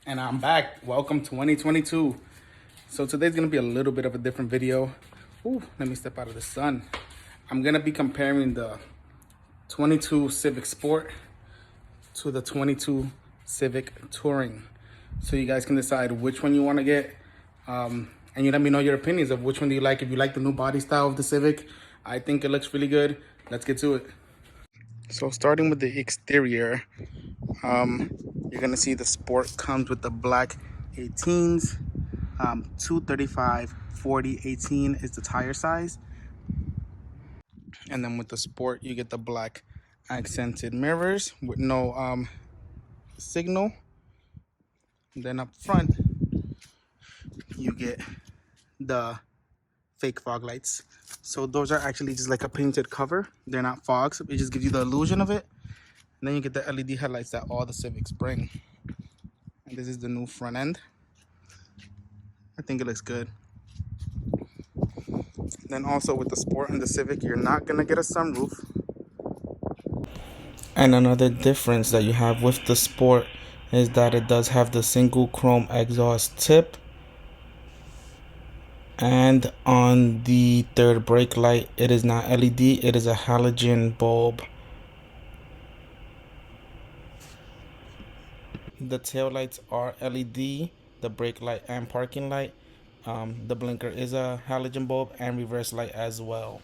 And I'm back. Welcome 2022. So today's gonna be a little bit of a different video. Ooh, let me step out of the sun. I'm gonna be comparing the 22 Civic Sport to the 22 Civic Touring. So you guys can decide which one you wanna get. And you let me know your opinions of which one do you like. If you like the new body style of the Civic, I think it looks really good. Let's get to it. So starting with the exterior, you're gonna see the Sport comes with the black 18s, 235, 40, 18 is the tire size. And then with the Sport, you get the black accented mirrors with no signal. And then up front, you get the fake fog lights. So those are actually just like a painted cover. They're not fogs. It just gives you the illusion of it. And then you get the LED headlights that all the Civics bring. And this is the new front end. I think it looks good. Then also with the Sport and the Civic, you're not gonna get a sunroof. And another difference that you have with the Sport is that it does have the single chrome exhaust tip. And on the third brake light, it is not LED, it is a halogen bulb. The tail lights are LED, the brake light and parking light. The blinker is a halogen bulb and reverse light as well.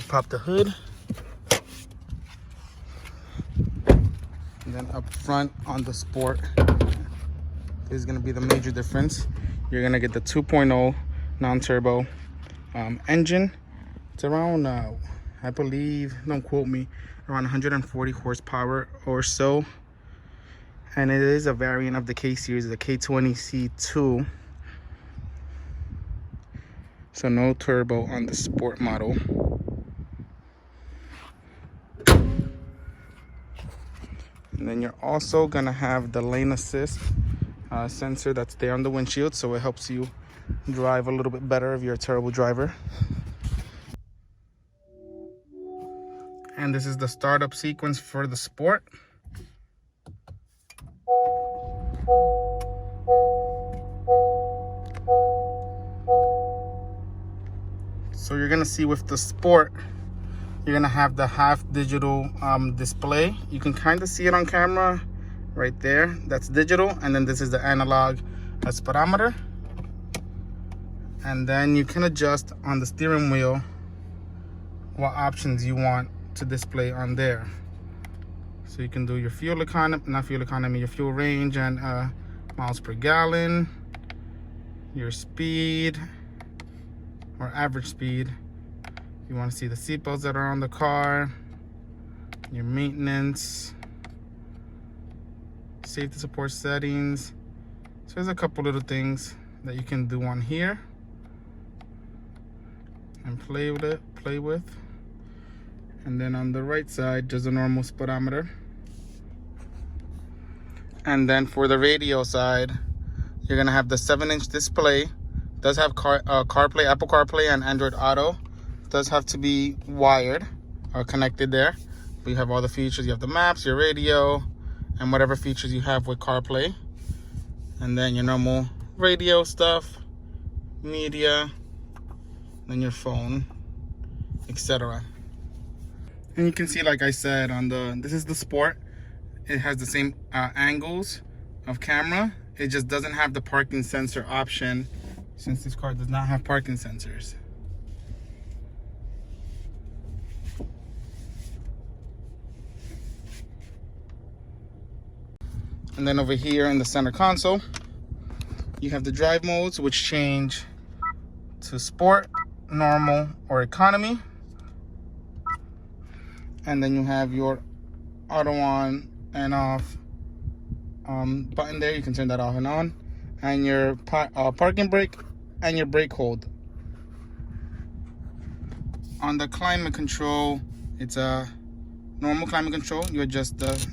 Pop the hood. And then up front on the Sport, this is going to be the major difference. You're going to get the 2.0 non-turbo engine. It's around, I believe, don't quote me, around 140 horsepower or so. And it is a variant of the K series, the K20C2. So no turbo on the Sport model. And then you're also gonna have the lane assist sensor that's there on the windshield, so it helps you drive a little bit better if you're a terrible driver. And this is the startup sequence for the Sport. So you're gonna see with the Sport, you're gonna have the half digital display. You can kind of see it on camera right there. That's digital. And then this is the analog speedometer. And then you can adjust on the steering wheel what options you want to display on there. So you can do your fuel economy, not fuel economy, your fuel range and miles per gallon, your speed or average speed. You want to see the seatbelts that are on the car, your maintenance, safety support settings. So there's a couple little things that you can do on here and play with. And then on the right side, just a normal speedometer. And then for the radio side, you're gonna have the 7-inch display. It does have CarPlay, Apple CarPlay, and Android Auto. It does have to be wired or connected there. But you have all the features. You have the maps, your radio, and whatever features you have with CarPlay. And then your normal radio stuff, media, then your phone, etc. And you can see, like I said, on this is the Sport. It has the same angles of camera. It just doesn't have the parking sensor option, since this car does not have parking sensors. And then over here in the center console, you have the drive modes, which change to Sport, normal, or economy. And then you have your auto on and off button there. You can turn that off and on. And your parking brake and your brake hold. On the climate control, it's a normal climate control. You adjust the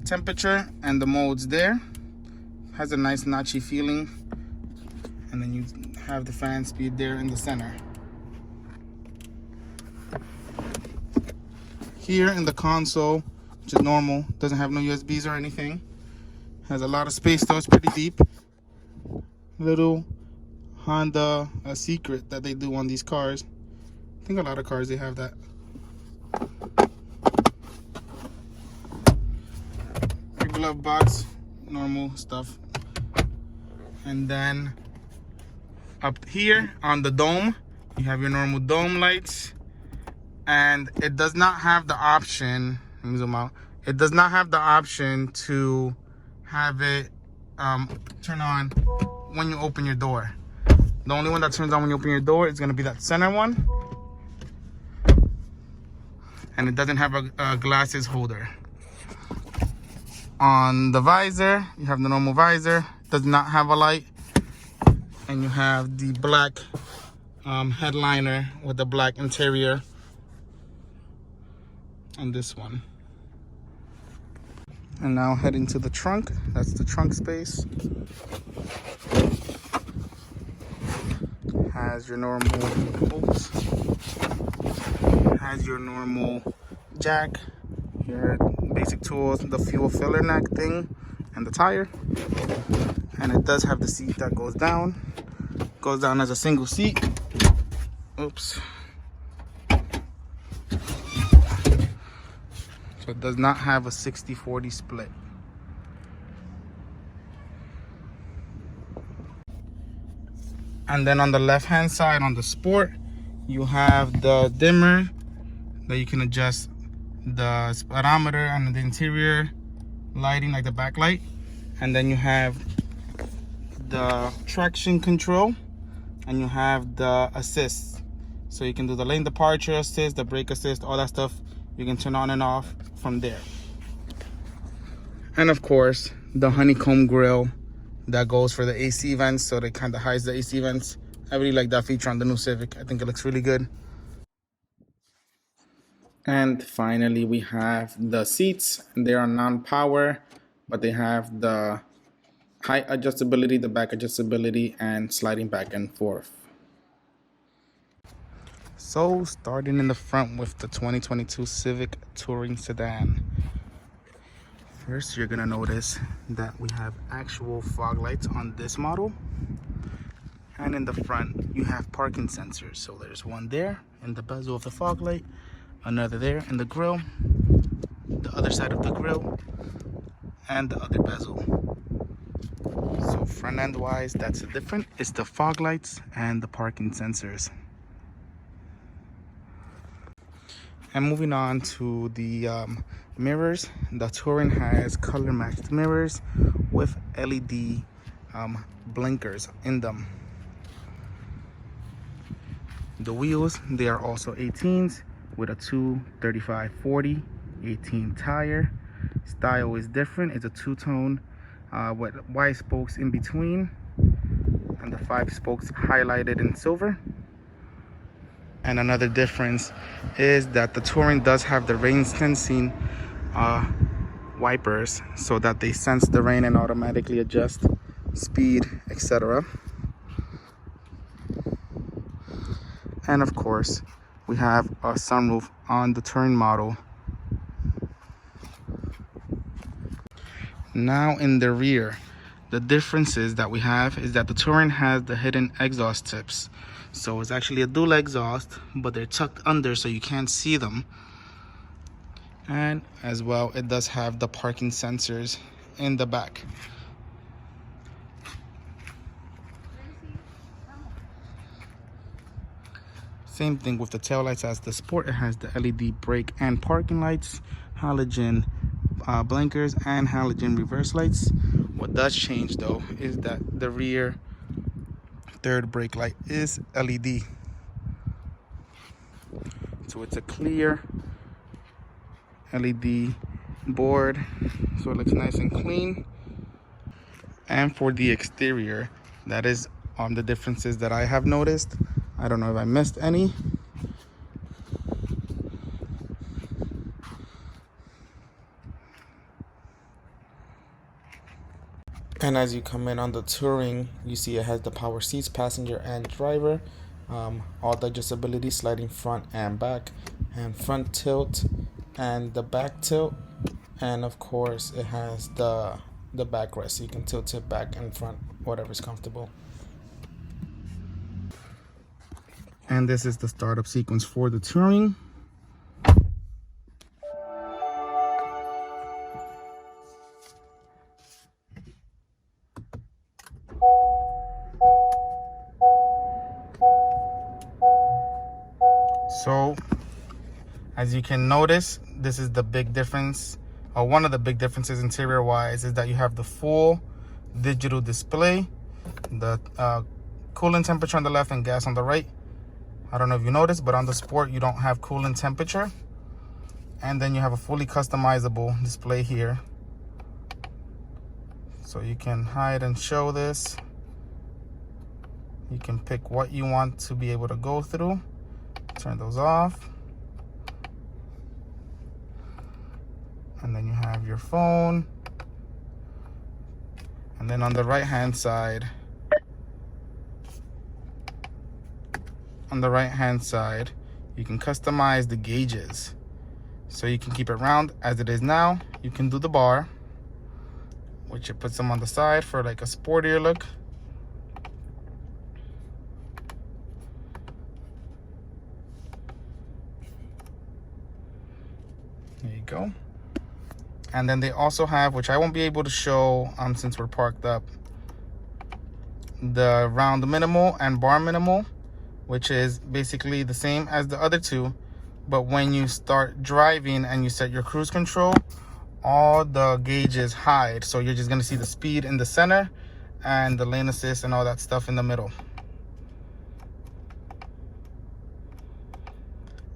temperature and the modes there. Has a nice notchy feeling. And then you have the fan speed there in the center. Here in the console, which is normal. Doesn't have no USBs or anything. Has a lot of space though, it's pretty deep. Little Honda secret that they do on these cars. I think a lot of cars they have that. Your glove box, normal stuff. And then up here on the dome, you have your normal dome lights. And it does not have the option, let me zoom out. It does not have the option to have it turn on when you open your door. The only one that turns on when you open your door is gonna be that center one. And it doesn't have a glasses holder. On the visor, you have the normal visor, does not have a light. And you have the black headliner with the black interior on this one. And now heading to the trunk. That's the trunk space. Has your normal, oops, has your normal jack, your basic tools, the fuel filler neck thing, and the tire. And it does have the seat that goes down. Goes down as a single seat. Oops. So it does not have a 60-40 split. And then on the left hand side on the Sport, you have the dimmer that you can adjust the speedometer and the interior lighting, like the backlight. And then you have the traction control, and you have the assist. So you can do the lane departure assist, the brake assist, all that stuff. You can turn on and off from there. And of course, the honeycomb grill that goes for the AC vents, so they kind of hides the AC vents. I really like that feature on the new Civic. I think it looks really good. And finally, we have the seats. They are non-power, but they have the height adjustability, the back adjustability, and sliding back and forth. So starting in the front with the 2022 Civic Touring Sedan. First, you're gonna notice that we have actual fog lights on this model. And in the front, you have parking sensors. So there's one there in the bezel of the fog light, another there in the grille, the other side of the grille, and the other bezel. So front end wise, that's the different. It's the fog lights and the parking sensors. And moving on to the mirrors, the Touring has color matched mirrors with LED blinkers in them. The wheels, they are also 18s with a 235/40 18 tire. Style is different. It's a two-tone with white spokes in between, and the 5 spokes highlighted in silver. And another difference is that the Touring does have the rain sensing wipers, so that they sense the rain and automatically adjust speed, etc. And of course, we have a sunroof on the Touring model. Now in the rear, the differences that we have is that the Touring has the hidden exhaust tips. So it's actually a dual exhaust, but they're tucked under so you can't see them. And as well, it does have the parking sensors in the back. Same thing with the taillights as the Sport. It has the LED brake and parking lights, halogen blinkers, and halogen reverse lights. What does change though is that the rear third brake light is LED. So it's a clear LED board, so it looks nice and clean. And for the exterior, that is the differences that I have noticed. I don't know if I missed any. And as you come in on the Touring, you see it has the power seats, passenger and driver, all the adjustability, sliding front and back, and front tilt and the back tilt. And of course it has the backrest, so you can tilt it back and front, whatever's comfortable. And this is the startup sequence for the Touring. So as you can notice, this is the big difference, or one of the big differences interior wise, is that you have the full digital display, the coolant temperature on the left and gas on the right. I don't know if you noticed, but on the Sport you don't have coolant temperature. And then you have a fully customizable display here, so you can hide and show this. You can pick what you want to be able to go through. Turn those off. And then you have your phone. And then on the right hand side, you can customize the gauges. So you can keep it round as it is now. You can do the bar, which it puts them on the side for like a sportier look. There you go. And then they also have, which I won't be able to show since we're parked up, the round minimal and bar minimal, which is basically the same as the other two, but when you start driving and you set your cruise control, all the gauges hide, so you're just going to see the speed in the center and the lane assist and all that stuff in the middle.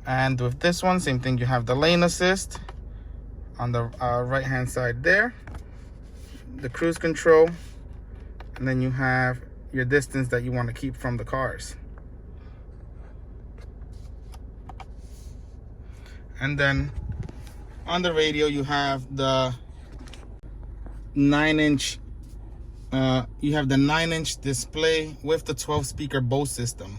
And with this one, same thing, you have the lane assist on the right hand side there, the cruise control, and then you have your distance that you want to keep from the cars. And then on the radio you have the 9-inch display with the 12-speaker Bose system.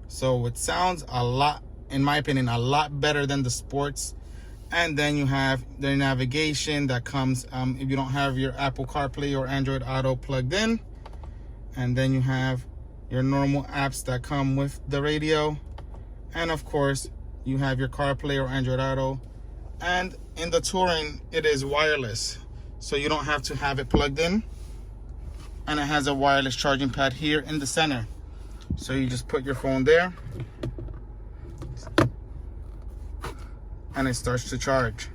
So it sounds a lot, in my opinion, a lot better than the Sports. And then you have the navigation that comes if you don't have your Apple CarPlay or Android Auto plugged in. And then you have your normal apps that come with the radio. And of course, you have your CarPlay or Android Auto. And in the Touring, it is wireless, so you don't have to have it plugged in. And it has a wireless charging pad here in the center. So you just put your phone there, and it starts to charge.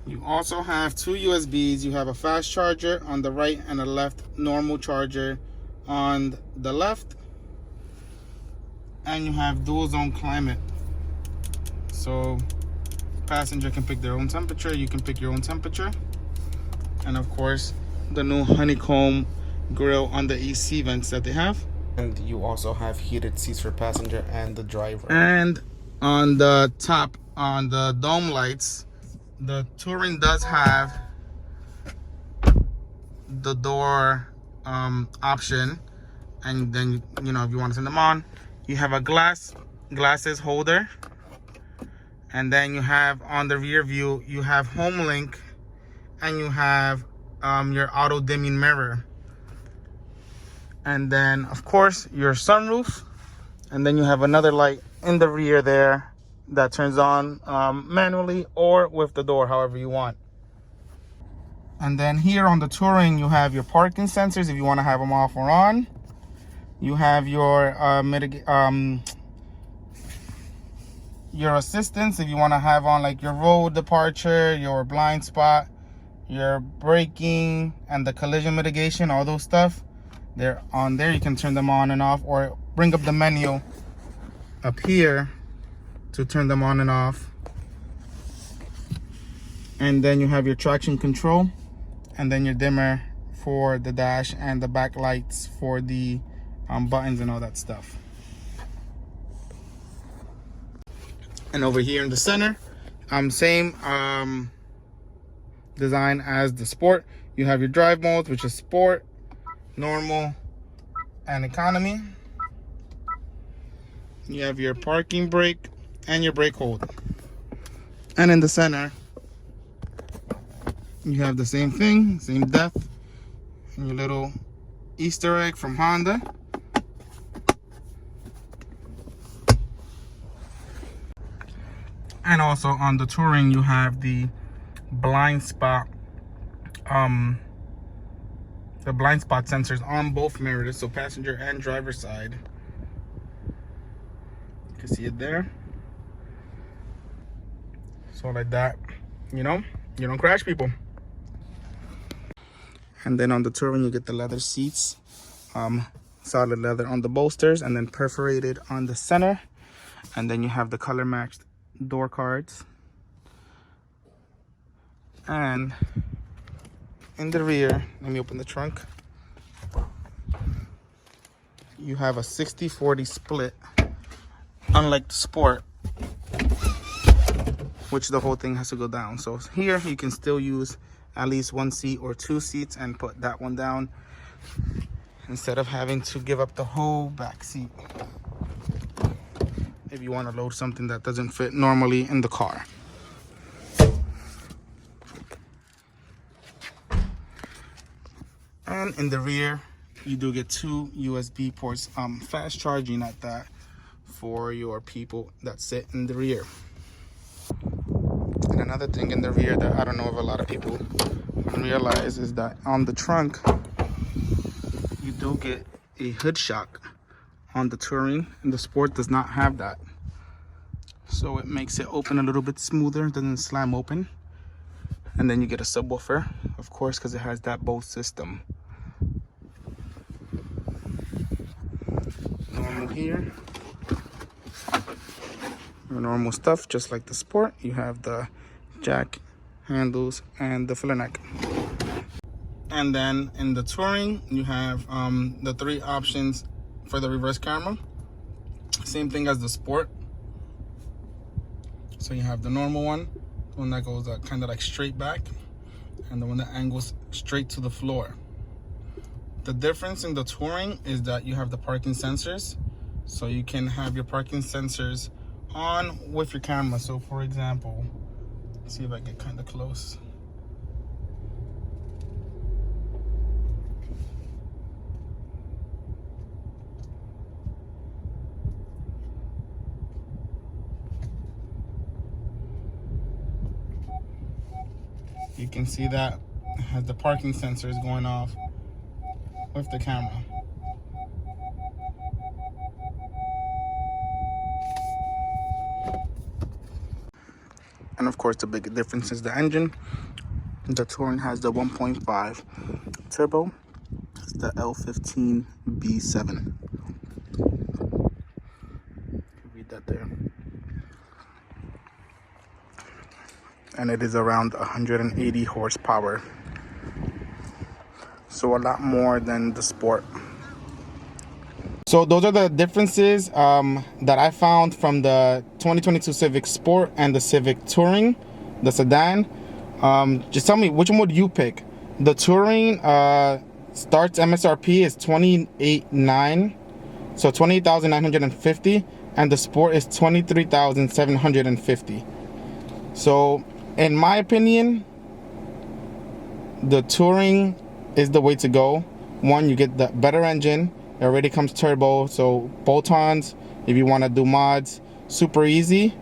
You also have two USBs. You have a fast charger on the right and a left normal charger on the left. And you have dual zone climate. So passenger can pick their own temperature, you can pick your own temperature. And of course, the new honeycomb grill on the AC vents that they have. And you also have heated seats for passenger and the driver. And on the top, on the dome lights, the Touring does have the door option. And then, you know, if you want to turn them on, you have a glasses holder. And then you have on the rear view, you have home link, and you have your auto dimming mirror. And then of course your sunroof, and then you have another light in the rear there that turns on manually or with the door, however you want. And then here on the Touring, you have your parking sensors if you want to have them off or on. You have your assistance if you want to have on like your road departure, your blind spot, your braking, and the collision mitigation, all those stuff. They're on there. You can turn them on and off, or bring up the menu up here to turn them on and off. And then you have your traction control, and then your dimmer for the dash, and the back lights for the buttons and all that stuff. And over here in the center, same design as the Sport. You have your drive modes, which is Sport, Normal, and Economy. You have your parking brake and your brake hold. And in the center, you have the same thing, same depth, and your little Easter egg from Honda. And also on the Touring, you have the blind spot sensors on both mirrors, so passenger and driver side. You can see it there. So like that, you know, you don't crash people. And then on the Touring, you get the leather seats, solid leather on the bolsters, and then perforated on the center. And then you have the color matched door cards. And in the rear, let me open the trunk. You have a 60-40 split, unlike the Sport, which the whole thing has to go down. So here you can still use at least one seat or two seats and put that one down instead of having to give up the whole back seat if you want to load something that doesn't fit normally in the car. And in the rear, you do get two USB ports, fast charging at that, for your people that sit in the rear. And another thing in the rear that I don't know if a lot of people realize is that on the trunk, you do get a hood shock on the Touring, and the Sport does not have that. So it makes it open a little bit smoother, doesn't slam open. And then you get a subwoofer, of course, because it has that Bose system. Normal here. Your normal stuff, just like the Sport. You have the jack handles and the filler neck. And then in the Touring, you have the three options for the reverse camera. Same thing as the Sport. So you have the normal one, the one that goes kind of like straight back, and the one that angles straight to the floor. The difference in the Touring is that you have the parking sensors, so you can have your parking sensors on with your camera. So for example, let's see if I get kind of close. You can see that it has the parking sensors going off with the camera. And of course, the big difference is the engine. The Touring has the 1.5 turbo. It's the L15 B7. Read that there. And it is around 180 horsepower. So a lot more than the Sport. So those are the differences that I found from the 2022 Civic Sport and the Civic Touring, the sedan. Just tell me, which one would you pick? The Touring starts MSRP is $28,900, so $28,950, and the Sport is $23,750. So in my opinion, the Touring is the way to go. One, you get the better engine. It already comes turbo, so bolt-ons, if you want to do mods, super easy.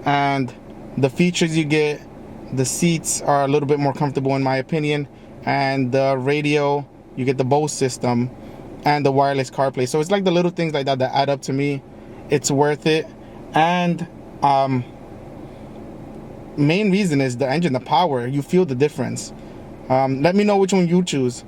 And the features you get, the seats are a little bit more comfortable in my opinion, and the radio, you get the Bose system and the wireless CarPlay. So it's like the little things like that that add up to me. It's worth it. And main reason is the engine, the power. You feel the difference. Let me know which one you choose.